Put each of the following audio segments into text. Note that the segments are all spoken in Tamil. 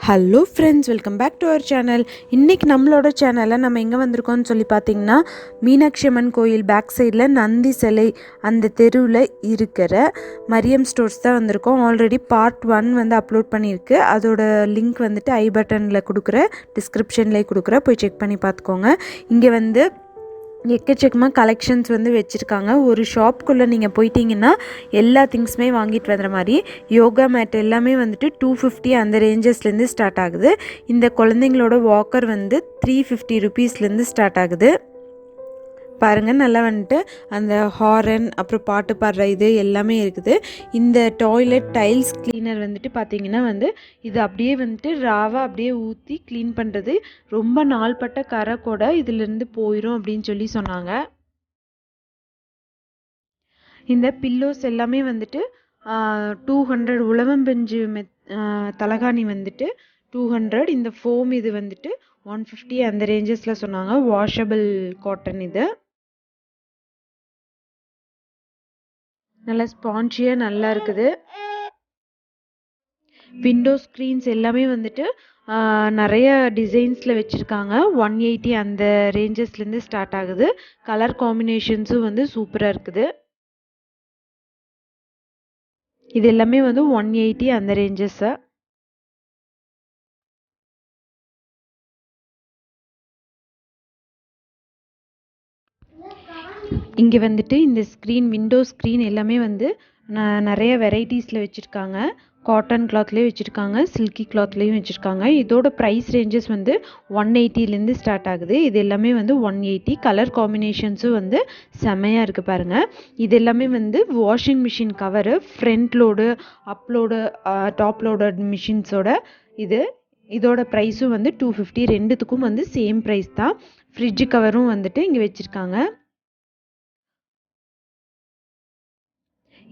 Hello friends, welcome back to our channel. இன்றைக்கி நம்மளோட சேனலில் நம்ம எங்கே வந்திருக்கோம்னு சொல்லி பார்த்தீங்கன்னா, மீனாட்சி அம்மன் கோயில் பேக் சைடில் நந்தி சிலை அந்த தெருவில் இருக்கிற மரியம் ஸ்டோர்ஸ் தான் வந்திருக்கோம். ஆல்ரெடி பார்ட் 1 வந்து அப்லோட் பண்ணியிருக்கு. அதோட லிங்க் வந்துட்டு ஐ பட்டனில் கொடுக்குற, டிஸ்கிரிப்ஷன்லேயே கொடுக்குற, போய் செக் பண்ணி பார்த்துக்கோங்க. இங்கே வந்து எக்கச்சக்கமாக கலெக்ஷன்ஸ் வந்து வச்சுருக்காங்க. ஒரு ஷாப்புக்குள்ளே நீங்கள் போயிட்டீங்கன்னா எல்லா திங்ஸுமே வாங்கிட்டு வர மாதிரி யோகா மேட் எல்லாமே வந்துட்டு 250 அந்த ரேஞ்சஸ்லேருந்து ஸ்டார்ட் ஆகுது. இந்த குழந்தைங்களோட வாக்கர் வந்து 350 ருபீஸ்லேருந்து ஸ்டார்ட் ஆகுது. பாருங்கள், நல்லா வந்துட்டு அந்த ஹாரன் அப்புறம் பாட்டு பாடுற இது எல்லாமே இருக்குது. இந்த டாய்லெட் டைல்ஸ் கிளீனர் வந்துட்டு பார்த்திங்கன்னா வந்து இது அப்படியே வந்துட்டு ராவாக அப்படியே ஊற்றி க்ளீன் பண்ணுறது. ரொம்ப நாள்பட்ட கரை கூட இதிலேருந்து போயிடும் அப்படின்னு சொல்லி சொன்னாங்க. இந்த பில்லோஸ் எல்லாமே வந்துட்டு 200, உழவம்பெஞ்சு தலகாணி வந்துட்டு 200, இந்த ஃபோம் இது வந்துட்டு 150 அந்த ரேஞ்சஸில் சொன்னாங்க. வாஷபிள் காட்டன் இது நல்லா ஸ்பான்ஜியாக நல்லா இருக்குது. விண்டோ ஸ்க்ரீன்ஸ் எல்லாமே வந்துட்டு நிறைய டிசைன்ஸில் வச்சுருக்காங்க. 180 அந்த ரேஞ்சஸ்லேருந்து ஸ்டார்ட் ஆகுது. கலர் காம்பினேஷன்ஸும் வந்து சூப்பராக இருக்குது. இது எல்லாமே வந்து 180 அந்த ரேஞ்சஸை. இங்கே வந்துட்டு இந்த ஸ்க்ரீன், விண்டோ ஸ்க்ரீன் எல்லாமே வந்து நிறைய வெரைட்டிஸில் வச்சுருக்காங்க. காட்டன் கிளாத்லேயும் வச்சுருக்காங்க, சில்கி கிளாத்லேயும் வச்சுருக்காங்க. இதோட ப்ரைஸ் ரேஞ்சஸ் வந்து 180லேருந்து ஸ்டார்ட் ஆகுது. இது எல்லாமே வந்து 180. கலர் காம்பினேஷன்ஸும் வந்து செம்மையாக இருக்குது பாருங்கள். இது எல்லாமே வந்து washing machine cover, front load, upload, top loaded மிஷின்ஸோட இதோட ப்ரைஸும் வந்து 250. ரெண்டுத்துக்கும் வந்து சேம் ப்ரைஸ் தான். ஃப்ரிட்ஜ் கவரும் வந்துட்டு இங்கே வச்சுருக்காங்க.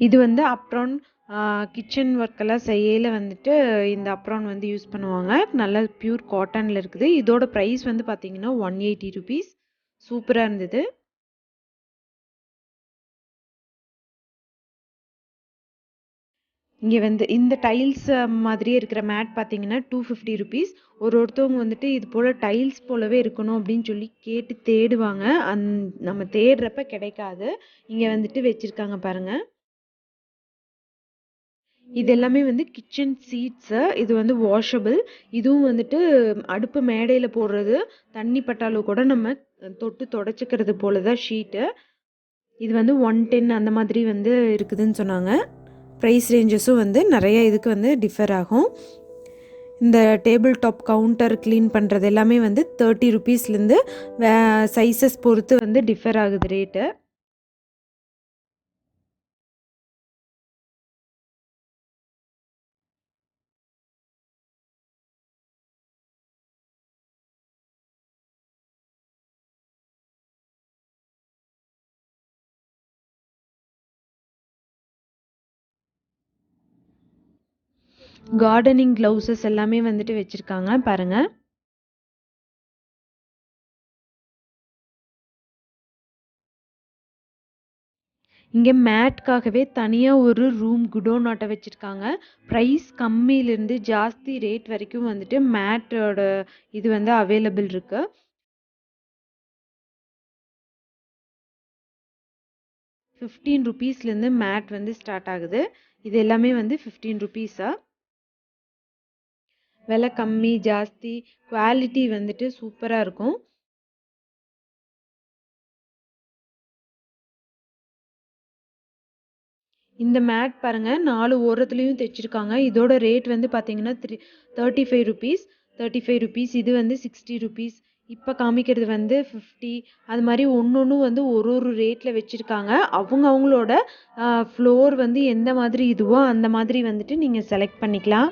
இது வந்து அப்ரான் கிச்சன் ஒர்க்கெல்லாம் செய்யல வந்துட்டு இந்த அப்ரான் வந்து யூஸ் பண்ணுவாங்க. நல்லா பியூர் காட்டனில் இருக்குது. இதோட ப்ரைஸ் வந்து பார்த்தீங்கன்னா 180 ருபீஸ். சூப்பராக இருந்தது. இங்கே வந்து இந்த டைல்ஸ் மாதிரியே இருக்கிற மேட் பார்த்தீங்கன்னா 250 ருபீஸ். ஒருத்தவங்க வந்துட்டு இது போல் டைல்ஸ் போலவே இருக்கணும் அப்படின்னு சொல்லி கேட்டு தேடுவாங்க. நம்ம தேடுறப்ப கிடைக்காது. இங்கே வந்துட்டு வச்சுருக்காங்க பாருங்கள். இது எல்லாமே வந்து கிச்சன் சீட்ஸு. இது வந்து வாஷபிள். இதுவும் வந்துட்டு அடுப்பு மேடையில் போடுறது. தண்ணி பட்டாலும் கூட நம்ம தொட்டு தொடச்சிக்கிறது போல தான் ஷீட்டு. இது வந்து 110 அந்த மாதிரி வந்து இருக்குதுன்னு சொன்னாங்க. ப்ரைஸ் ரேஞ்சஸும் வந்து நிறைய இதுக்கு வந்து டிஃபர் ஆகும். இந்த டேபிள் டாப் கவுண்டர் க்ளீன் பண்ணுறது எல்லாமே வந்து 30 ருபீஸ்லேருந்து சைஸஸ் பொறுத்து வந்து டிஃபர் ஆகுது ரேட்டு. கார்டனிங் க்ளவுசஸ் எல்லாமே வந்துட்டு வச்சுருக்காங்க பாருங்கள். இங்கே மேட்காகவே தனியாக ஒரு ரூம் குடோன் ஆட்ட வச்சுருக்காங்க. ப்ரைஸ் கம்மியிலேருந்து ஜாஸ்தி ரேட் வரைக்கும் வந்துட்டு மேட்டோட இது வந்து அவைலபிள் இருக்குது. 15 ருபீஸ்லேருந்து மேட் வந்து ஸ்டார்ட் ஆகுது. இது எல்லாமே வந்து 15 ருபீஸா. விலை கம்மி, ஜாஸ்தி, குவாலிட்டி வந்துட்டு சூப்பராக இருக்கும். இந்த மேட் பாருங்கள், 4 ஓரத்துலேயும் தைச்சிருக்காங்க. இதோட ரேட் வந்து பார்த்தீங்கன்னா 35 ருபீஸ். 35 ருபீஸ். இது வந்து 60 ருபீஸ். இப்போ காமிக்கிறது வந்து 50. அது மாதிரி ஒன்று வந்து ஒரு ரேட்டில் வச்சுருக்காங்க. அவங்களோட ஃப்ளோர் வந்து எந்த மாதிரி இதுவோ அந்த மாதிரி வந்துட்டு நீங்கள் செலக்ட் பண்ணிக்கலாம்.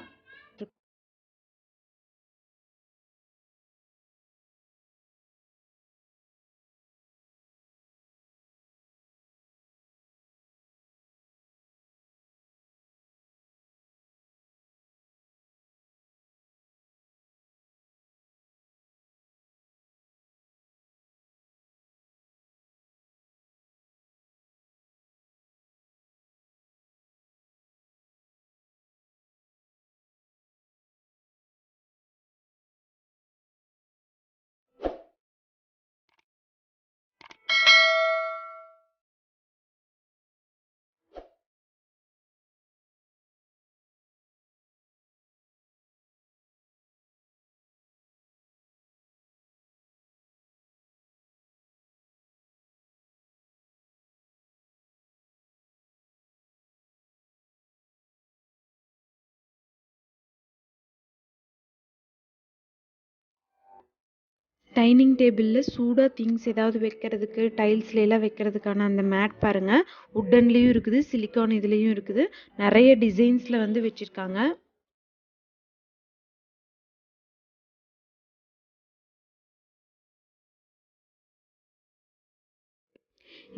டைனிங் டேபிளில் சூடாக திங்ஸ் ஏதாவது வைக்கிறதுக்கு டைல்ஸ்லாம் வைக்கிறதுக்கான அந்த மேட் பாருங்கள். உட்டன்லேயும் இருக்குது, சிலிக்கான் இதுலேயும் இருக்குது. நிறைய டிசைன்ஸில் வந்து வச்சுருக்காங்க.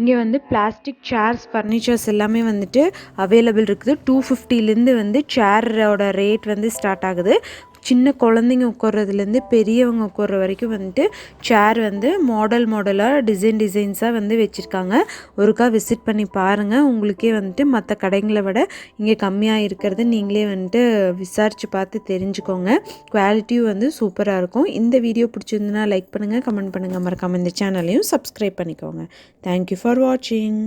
இங்கே வந்து பிளாஸ்டிக் சேர்ஸ் ஃபர்னிச்சர்ஸ் எல்லாமே வந்துட்டு அவைலபிள் இருக்குது. 250லேருந்து வந்து சேரோட ரேட் வந்து ஸ்டார்ட் ஆகுது. சின்ன குழந்தைங்க உட்கார்றதுலேருந்து பெரியவங்க உட்கார்ற வரைக்கும் வந்துட்டு சேர் வந்து மாடலாக டிசைன்ஸாக வந்து வச்சுருக்காங்க. ஒருக்கா விசிட் பண்ணி பாருங்கள். உங்களுக்கே வந்துட்டு மற்ற கடைங்களை விட இங்கே கம்மியாக இருக்கிறது நீங்களே வந்துட்டு விசாரித்து பார்த்து தெரிஞ்சுக்கோங்க. குவாலிட்டியும் வந்து சூப்பராக இருக்கும். இந்த வீடியோ பிடிச்சிருந்துன்னா லைக் பண்ணுங்கள், கமெண்ட் பண்ணுங்கள், மறக்காமல் இந்த சேனலையும் சப்ஸ்கிரைப் பண்ணிக்கோங்க. தேங்க்யூ ஃபார் வாட்சிங்.